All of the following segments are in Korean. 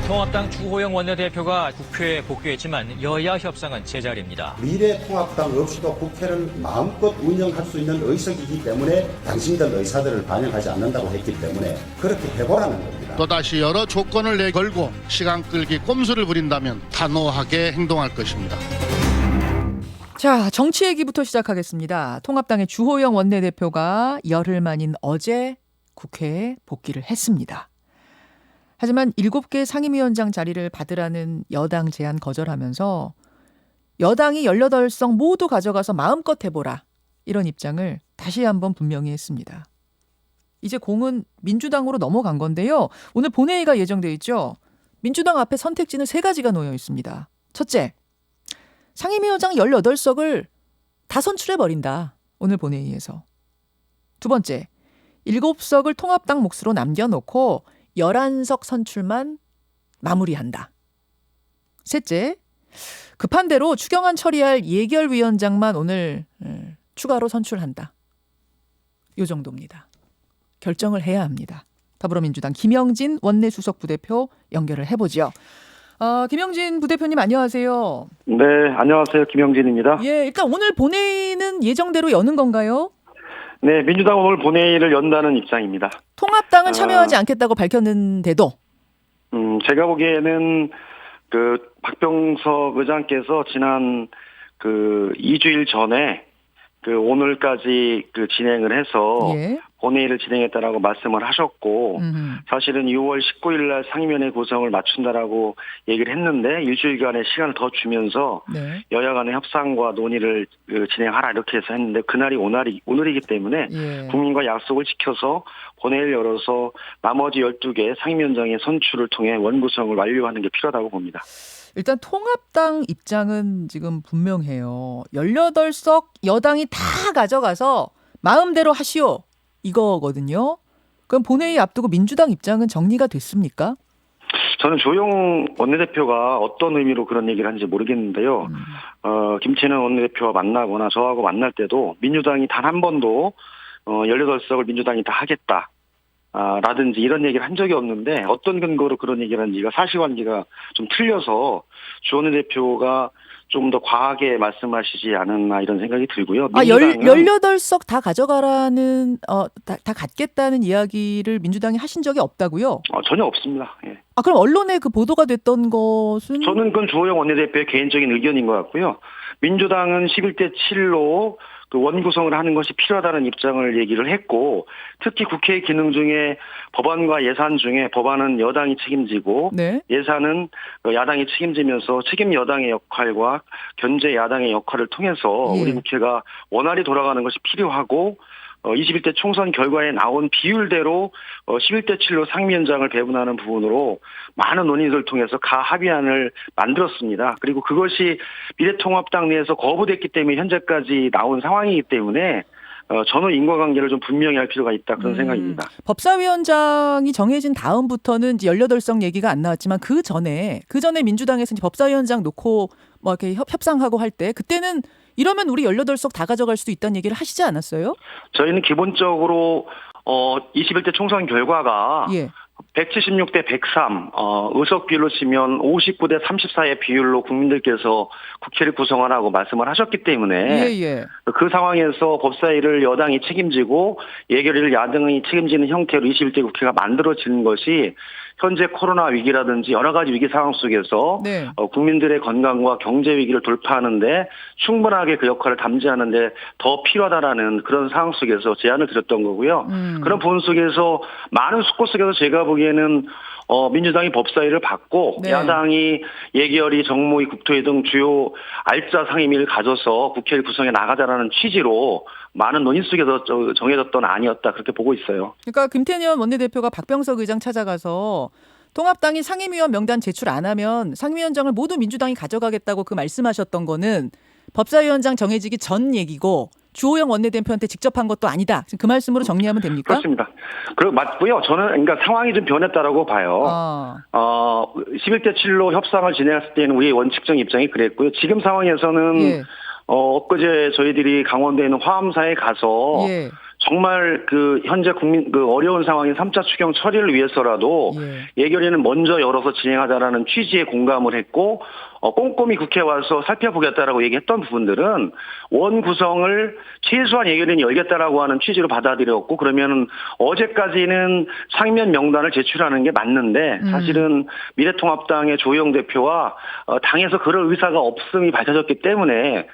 통합당 주호영 원내대표가 국회에 복귀했지만 여야 협상은 제자리입니다. 미래통합당 없이도 국회를 마음껏 운영할 수 있는 의석이기 때문에 당신들 의사들을 반영하지 않는다고 했기 때문에 그렇게 해보라는 겁니다. 또다시 여러 조건을 내걸고 시간 끌기 꼼수를 부린다면 단호하게 행동할 것입니다. 자, 정치 얘기부터 시작하겠습니다. 통합당의 주호영 원내대표가 열흘 만인 어제 국회에 복귀를 했습니다. 하지만 7개 상임위원장 자리를 받으라는 여당 제안 거절하면서 여당이 18석 모두 가져가서 마음껏 해보라, 이런 입장을 다시 한번 분명히 했습니다. 이제 공은 민주당으로 넘어간 건데요. 오늘 본회의가 예정돼 있죠. 민주당 앞에 선택지는 3가지가 놓여 있습니다. 첫째, 상임위원장 18석을 다 선출해버린다, 오늘 본회의에서. 두 번째, 7석을 통합당 몫으로 남겨놓고 11석 선출만 마무리한다. 셋째, 급한 대로 추경안 처리할 예결위원장만 오늘 추가로 선출한다. 이 정도입니다. 결정을 해야 합니다. 더불어민주당 김영진 원내수석 부대표 연결을 해보죠. 김영진 부대표님 안녕하세요. 네, 안녕하세요. 김영진입니다. 예, 일단 오늘 본회의는 예정대로 여는 건가요? 네, 민주당 오늘 본회의를 연다는 입장입니다. 통합당은 참여하지 않겠다고 밝혔는데도? 제가 보기에는 박병석 의장께서 지난 2주일 전에 오늘까지 진행을 해서 예. 본회의를 진행했다라고 말씀을 하셨고, 사실은 6월 19일 날 상임위원회 구성을 맞춘다라고 얘기를 했는데 일주일간의 시간을 더 주면서 네. 여야 간의 협상과 논의를 진행하라 이렇게 해서 했는데 그날이 오늘이기 때문에 예. 국민과 약속을 지켜서 본회의를 열어서 나머지 12개 상임위원장의 선출을 통해 원구성을 완료하는 게 필요하다고 봅니다. 일단 통합당 입장은 지금 분명해요. 18석 여당이 다 가져가서 마음대로 하시오, 이거거든요. 그럼 본회의 앞두고 민주당 입장은 정리가 됐습니까? 저는 조영 원내대표가 어떤 의미로 그런 얘기를 하는지 모르겠는데요. 김치는 원내대표와 만나거나 저하고 만날 때도 민주당이 단 한 번도 18석을 민주당이 다 하겠다 라든지 이런 얘기를 한 적이 없는데 어떤 근거로 그런 얘기를 하는지가 사실관계가 좀 틀려서 주 원내대표가 좀 더 과하게 말씀하시지 않았나 이런 생각이 들고요. 18석 다 가져가라는 다 갖겠다는 이야기를 민주당이 하신 적이 없다고요? 전혀 없습니다. 예. 그럼 언론에 그 보도가 됐던 것은? 저는 그건 주호영 원내대표의 개인적인 의견인 것 같고요. 민주당은 11대 7로 원구성을 하는 것이 필요하다는 입장을 얘기를 했고, 특히 국회의 기능 중에 법안과 예산 중에 법안은 여당이 책임지고 네. 예산은 야당이 책임지면서 책임 여당의 역할과 견제 야당의 역할을 통해서 예. 우리 국회가 원활히 돌아가는 것이 필요하고 21대 총선 결과에 나온 비율대로 11대 7로 상임위원장을 배분하는 부분으로 많은 논의를 통해서 합의안을 만들었습니다. 그리고 그것이 미래통합당 내에서 거부됐기 때문에 현재까지 나온 상황이기 때문에 저는 인과관계를 좀 분명히 할 필요가 있다, 그런 생각입니다. 법사위원장이 정해진 다음부터는 이제 18석 얘기가 안 나왔지만 그 전에 민주당에서 이제 법사위원장 놓고 뭐 이렇게 협상하고 할 때 그때는 이러면 우리 18석 다 가져갈 수도 있다는 얘기를 하시지 않았어요? 저희는 기본적으로 21대 총선 결과가 예. 176대 103 의석 비율로 치면 59대 34의 비율로 국민들께서 국회를 구성하라고 말씀을 하셨기 때문에 예. 그 상황에서 법사위를 여당이 책임지고 예결위를 야당이 책임지는 형태로 21대 국회가 만들어지는 것이 현재 코로나 위기라든지 여러 가지 위기 상황 속에서 네. 국민들의 건강과 경제 위기를 돌파하는데 충분하게 그 역할을 담지하는데 더 필요하다라는 그런 상황 속에서 제안을 드렸던 거고요. 그런 부분 속에서 많은 숙고 속에서 제가 보기에는 민주당이 법사위를 받고 네. 야당이 예결위, 정무위, 국토위 등 주요 알짜 상임위를 가져서 국회를 구성해 나가자라는 취지로 많은 논의 속에서 정해졌던 안이었다, 그렇게 보고 있어요. 그러니까 김태년 원내대표가 박병석 의장 찾아가서 통합당이 상임위원 명단 제출 안 하면 상임위원장을 모두 민주당이 가져가겠다고 그 말씀하셨던 거는 법사위원장 정해지기 전 얘기고 주호영 원내대표한테 직접 한 것도 아니다, 그 말씀으로 정리하면 됩니까? 그렇습니다. 그리고 맞고요. 저는 그러니까 상황이 좀 변했다라고 봐요. 11대 7로 협상을 진행했을 때는 우리의 원칙적인 입장이 그랬고요. 지금 상황에서는 예. 엊그제 저희들이 강원도에 있는 화엄사에 가서 예. 정말 그 현재 국민 그 어려운 상황인 3차 추경 처리를 위해서라도 예결위는 먼저 열어서 진행하자라는 취지에 공감을 했고 꼼꼼히 국회에 와서 살펴보겠다라고 얘기했던 부분들은 원 구성을 최소한 예결위는 열겠다라고 하는 취지로 받아들였고 그러면은 어제까지는 상임위원 명단을 제출하는 게 맞는데 사실은 미래통합당의 조영 대표와 당에서 그럴 의사가 없음이 밝혀졌기 때문에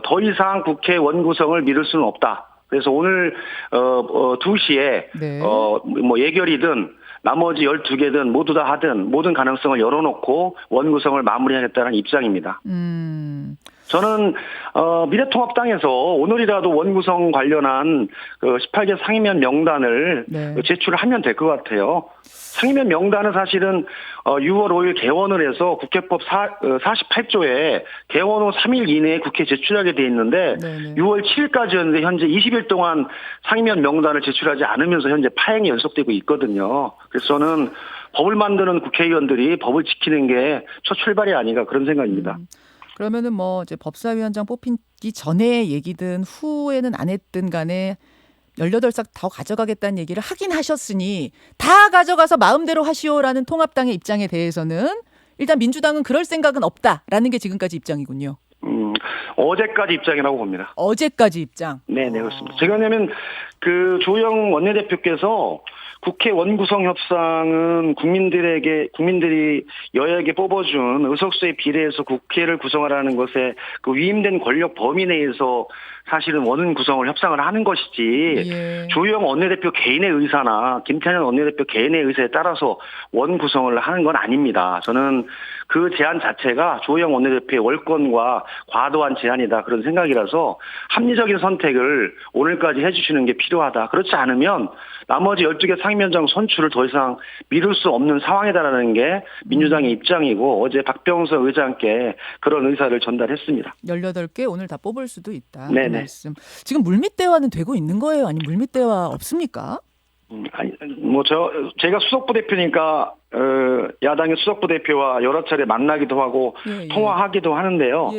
더 이상 국회 원 구성을 미룰 수는 없다. 그래서 오늘 2시에 네. 뭐 예결이든 나머지 12개든 모두 다 하든 모든 가능성을 열어놓고 원구성을 마무리하겠다는 입장입니다. 저는 미래통합당에서 오늘이라도 원구성 관련한 그 18개 상임위원 명단을 제출을 하면 될 것 같아요. 상임위원 명단은 사실은 6월 5일 개원을 해서 국회법 48조에 개원 후 3일 이내에 국회에 제출하게 돼 있는데 6월 7일까지였는데 현재 20일 동안 상임위원 명단을 제출하지 않으면서 현재 파행이 연속되고 있거든요. 그래서 저는 법을 만드는 국회의원들이 법을 지키는 게 첫 출발이 아닌가 그런 생각입니다. 그러면은 뭐 이제 법사위원장 뽑히기 전에 얘기든 후에는 안 했든 간에 18석 더 가져가겠다는 얘기를 하긴 하셨으니 다 가져가서 마음대로 하시오라는 통합당의 입장에 대해서는 일단 민주당은 그럴 생각은 없다라는 게 지금까지 입장이군요. 어제까지 입장이라고 봅니다. 어제까지 입장? 네, 그렇습니다. 제가 왜냐면 그 조영 원내대표께서 국회 원구성 협상은 국민들이 여야에게 뽑아준 의석수에 비례해서 국회를 구성하라는 것에 그 위임된 권력 범위 내에서 사실은 원 구성을 협상을 하는 것이지 조영 원내대표 개인의 의사나 김태년 원내대표 개인의 의사에 따라서 원 구성을 하는 건 아닙니다. 저는 그 제안 자체가 조영 원내대표의 월권과 과도한 제안이다 그런 생각이라서 합리적인 선택을 오늘까지 해주시는 게 필요하다. 그렇지 않으면 나머지 12개 상임위원장 선출을 더 이상 미룰 수 없는 상황이다라는 게 민주당의 입장이고 어제 박병석 의장께 그런 의사를 전달했습니다. 18개 오늘 다 뽑을 수도 있다. 네네. 말씀. 지금 물밑 대화는 되고 있는 거예요? 아니면 물밑 대화 없습니까? 아니, 뭐 제가 수석부 대표니까 야당의 수석부 대표와 여러 차례 만나기도 하고 통화하기도 하는데요.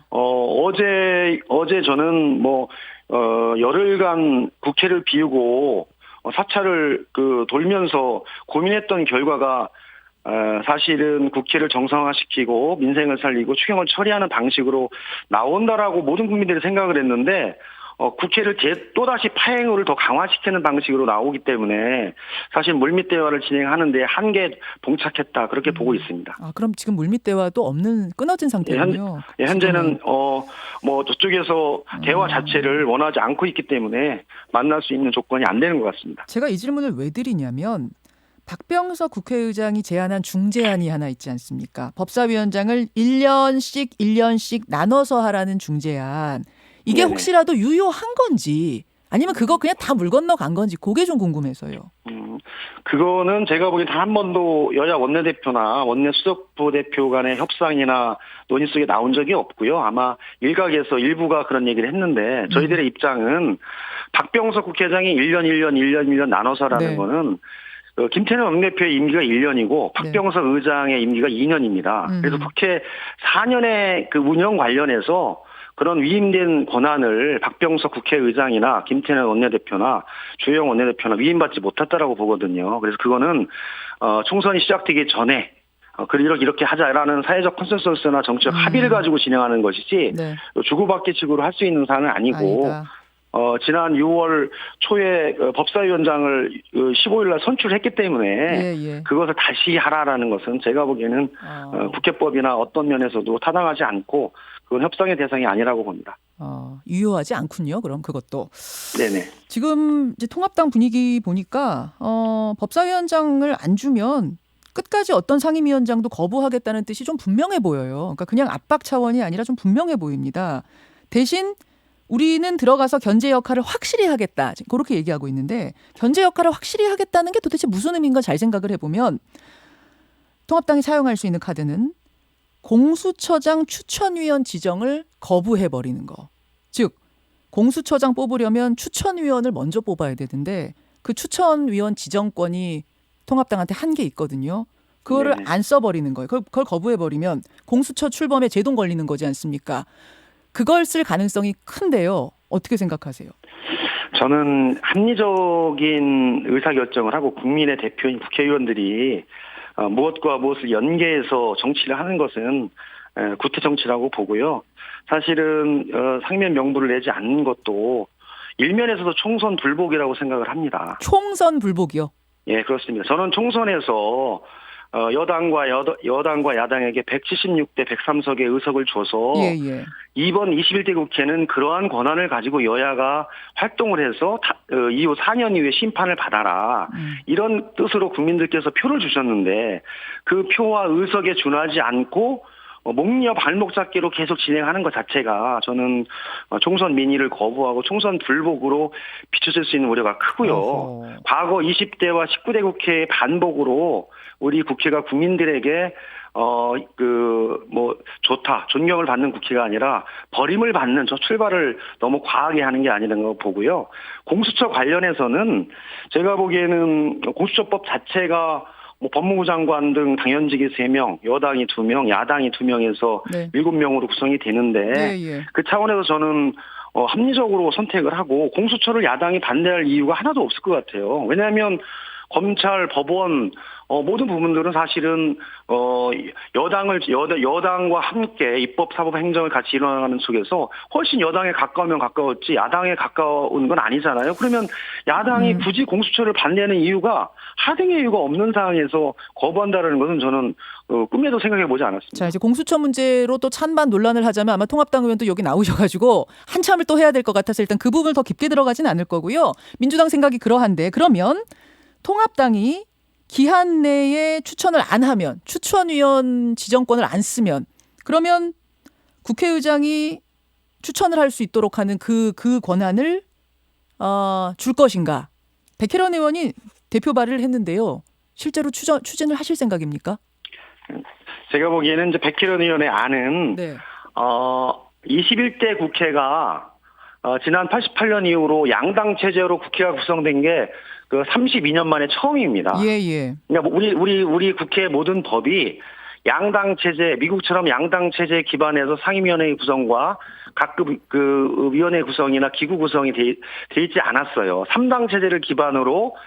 어제 저는 뭐 열흘간 국회를 비우고 사찰을 돌면서 고민했던 결과가 사실은 국회를 정상화시키고 민생을 살리고 추경을 처리하는 방식으로 나온다라고 모든 국민들이 생각을 했는데 국회를 또다시 파행을 더 강화시키는 방식으로 나오기 때문에 사실 물밑 대화를 진행하는데 한계 봉착했다 그렇게 보고 있습니다. 아, 그럼 지금 물밑 대화도 끊어진 상태군요. 현재는 뭐 저쪽에서 대화 자체를 원하지 않고 있기 때문에 만날 수 있는 조건이 안 되는 것 같습니다. 제가 이 질문을 왜 드리냐면 박병석 국회의장이 제안한 중재안이 하나 있지 않습니까? 법사위원장을 1년씩 나눠서 하라는 중재안. 이게 혹시라도 유효한 건지 아니면 그거 그냥 다 물 건너간 건지 그게 좀 궁금해서요. 그거는 제가 보기엔 단 한 번도 여야 원내대표나 원내수석부 대표 간의 협상이나 논의 속에 나온 적이 없고요. 아마 일각에서 일부가 그런 얘기를 했는데 저희들의 입장은 박병석 국회의장이 1년 나눠서 하라는 거는 김태년 원내대표의 임기가 1년이고 박병석 의장의 임기가 2년입니다. 그래서 국회 4년의 그 운영 관련해서 그런 위임된 권한을 박병석 국회의장이나 김태년 원내대표나 조영 원내대표나 위임받지 못했다라고 보거든요. 그래서 그거는 총선이 시작되기 전에 이렇게 하자라는 사회적 컨센서스나 정치적 합의를 가지고 진행하는 것이지 주고받기 식으로 할 수 있는 사안은 아니고 지난 6월 초에 법사위원장을 15일 날 선출했기 때문에 그것을 다시 하라라는 것은 제가 보기에는 국회법이나 어떤 면에서도 타당하지 않고 그건 협상의 대상이 아니라고 봅니다. 유효하지 않군요. 그럼 그것도. 네네. 지금 이제 통합당 분위기 보니까 법사위원장을 안 주면 끝까지 어떤 상임위원장도 거부하겠다는 뜻이 좀 분명해 보여요. 그러니까 그냥 압박 차원이 아니라 좀 분명해 보입니다. 대신 우리는 들어가서 견제 역할을 확실히 하겠다. 그렇게 얘기하고 있는데 견제 역할을 확실히 하겠다는 게 도대체 무슨 의미인가 잘 생각을 해보면 통합당이 사용할 수 있는 카드는 공수처장 추천위원 지정을 거부해버리는 거. 즉 공수처장 뽑으려면 추천위원을 먼저 뽑아야 되는데 그 추천위원 지정권이 통합당한테 한 게 있거든요. 그거를 안 써버리는 거예요. 그걸 거부해버리면 공수처 출범에 제동 걸리는 거지 않습니까? 그걸 쓸 가능성이 큰데요. 어떻게 생각하세요? 저는 합리적인 의사결정을 하고 국민의 대표인 국회의원들이 무엇과 무엇을 연계해서 정치를 하는 것은 구태 정치라고 보고요. 사실은 상임위원 명부를 내지 않는 것도 일면에서도 총선 불복이라고 생각을 합니다. 총선 불복이요? 예, 그렇습니다. 저는 총선에서 여당과 야당에게 176대 103석의 의석을 줘서 이번 21대 국회는 그러한 권한을 가지고 여야가 활동을 해서 이후 4년 이후에 심판을 받아라. 이런 뜻으로 국민들께서 표를 주셨는데 그 표와 의석에 준하지 않고 목려 발목 잡기로 계속 진행하는 것 자체가 저는 총선 민의를 거부하고 총선 불복으로 비춰질 수 있는 우려가 크고요. 과거 20대와 19대 국회의 반복으로 우리 국회가 국민들에게 좋다, 존경을 받는 국회가 아니라 버림을 받는 저 출발을 너무 과하게 하는 게 아니라고 보고요. 공수처 관련해서는 제가 보기에는 공수처법 자체가 법무부 장관 등 당연직이 3명, 여당이 2명, 야당이 2명에서 7명으로 구성이 되는데 그 차원에서 저는 합리적으로 선택을 하고 공수처를 야당이 반대할 이유가 하나도 없을 것 같아요. 왜냐하면 검찰, 법원 모든 부분들은 사실은 여당과 함께 입법, 사법, 행정을 같이 일어나가는 속에서 훨씬 여당에 가까우면 가까웠지 야당에 가까운 건 아니잖아요. 그러면 야당이 굳이 공수처를 반대하는 이유가 하등의 이유가 없는 상황에서 거부한다는 것은 저는 꿈에도 생각해보지 않았습니다. 자, 이제 공수처 문제로 또 찬반 논란을 하자면 아마 통합당 의원도 여기 나오셔가지고 한참을 또 해야 될 것 같아서 일단 그 부분을 더 깊게 들어가진 않을 거고요. 민주당 생각이 그러한데 그러면 통합당이 기한 내에 추천을 안 하면 추천위원 지정권을 안 쓰면 그러면 국회의장이 추천을 할 수 있도록 하는 그 권한을 줄 것인가. 백혜련 의원이 대표 발의를 했는데요. 실제로 추진을 하실 생각입니까? 제가 보기에는 이제 백혜련 의원의 안은 21대 국회가 지난 88년 이후로 양당 체제로 국회가 구성된 게 그 32년 만에 처음입니다. 그러니까 우리 국회 모든 법이 양당 체제, 미국처럼 양당 체제 기반에서 상임위원회 구성과 각급 그 위원회 구성이나 기구 구성이 돼 있지 않았어요. 3당 체제를 기반으로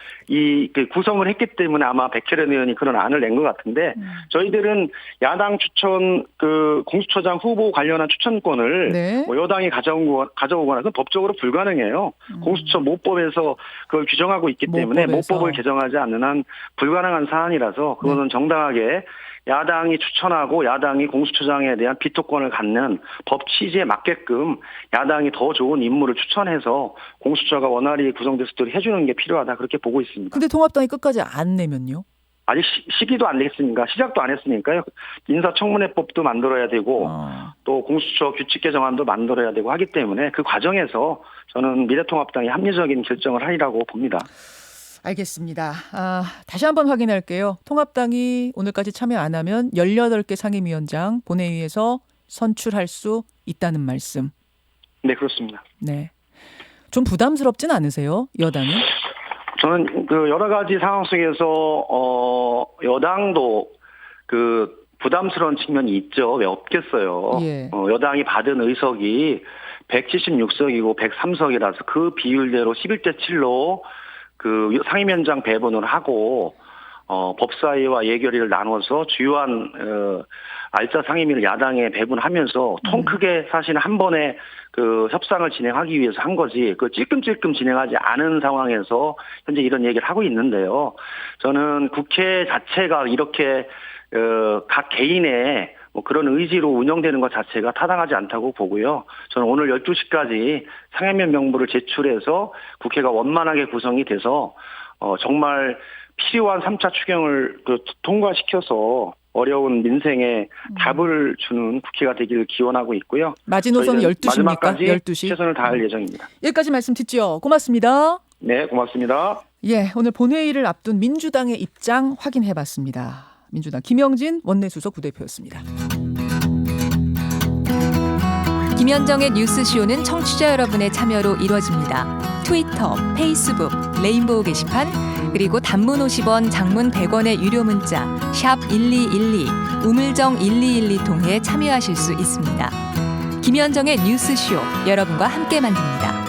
그 구성을 했기 때문에 아마 백혜련 의원이 그런 안을 낸 것 같은데 저희들은 야당 추천 그 공수처장 후보 관련한 추천권을 여당이 가져오거나 해서 법적으로 불가능해요. 공수처 모법에서 그걸 규정하고 있기 때문에 모법을 개정하지 않는 한 불가능한 사안이라서 그거는 정당하게 야당이 추천하고 야당이 공수처장에 대한 비토권을 갖는 법 취지에 맞게끔 야당이 더 좋은 인물을 추천해서 공수처가 원활히 구성될 수 있도록 해주는 게 필요하다 그렇게 보고 있습니다. 근데 통합당이 끝까지 안 내면요? 아직 시기도 안 됐으니까 시작도 안 했으니까요. 인사청문회법도 만들어야 되고 또 공수처 규칙 개정안도 만들어야 되고 하기 때문에 그 과정에서 저는 미래통합당이 합리적인 결정을 하리라고 봅니다. 알겠습니다. 다시 한번 확인할게요. 통합당이 오늘까지 참여 안 하면 18개 상임위원장 본회의에서 선출할 수 있다는 말씀. 네, 그렇습니다. 네. 좀 부담스럽진 않으세요? 여당이? 저는 그 여러 가지 상황 속에서 여당도 그 부담스러운 측면이 있죠. 왜 없겠어요. 여당이 받은 의석이 176석이고 103석이라서 그 비율대로 11대 7로 그 상임위원장 배분을 하고 법사위와 예결위를 나눠서 주요한 알짜 상임위를 야당에 배분하면서 통 크게 사실 한 번에 그 협상을 진행하기 위해서 한 거지 그 찔끔찔끔 진행하지 않은 상황에서 현재 이런 얘기를 하고 있는데요. 저는 국회 자체가 이렇게 각 개인의 그런 의지로 운영되는 것 자체가 타당하지 않다고 보고요. 저는 오늘 12시까지 상임위원 명부를 제출해서 국회가 원만하게 구성이 돼서 정말 필요한 3차 추경을 통과시켜서 어려운 민생에 답을 주는 국회가 되기를 기원하고 있고요. 마지노선은 12시입니까? 마지막까지 12시? 최선을 다할 예정입니다. 여기까지 말씀 듣죠. 고맙습니다. 네, 고맙습니다. 오늘 본회의를 앞둔 민주당의 입장 확인해봤습니다. 민주당 김영진 원내수석 부대표였습니다. 김현정의 뉴스쇼는 청취자 여러분의 참여로 이루어집니다. 트위터, 페이스북, 레인보우 게시판, 그리고 단문 50원, 장문 100원의 유료 문자 샵 1212, 우물정 1212 통해 참여하실 수 있습니다. 김현정의 뉴스쇼, 여러분과 함께 만듭니다.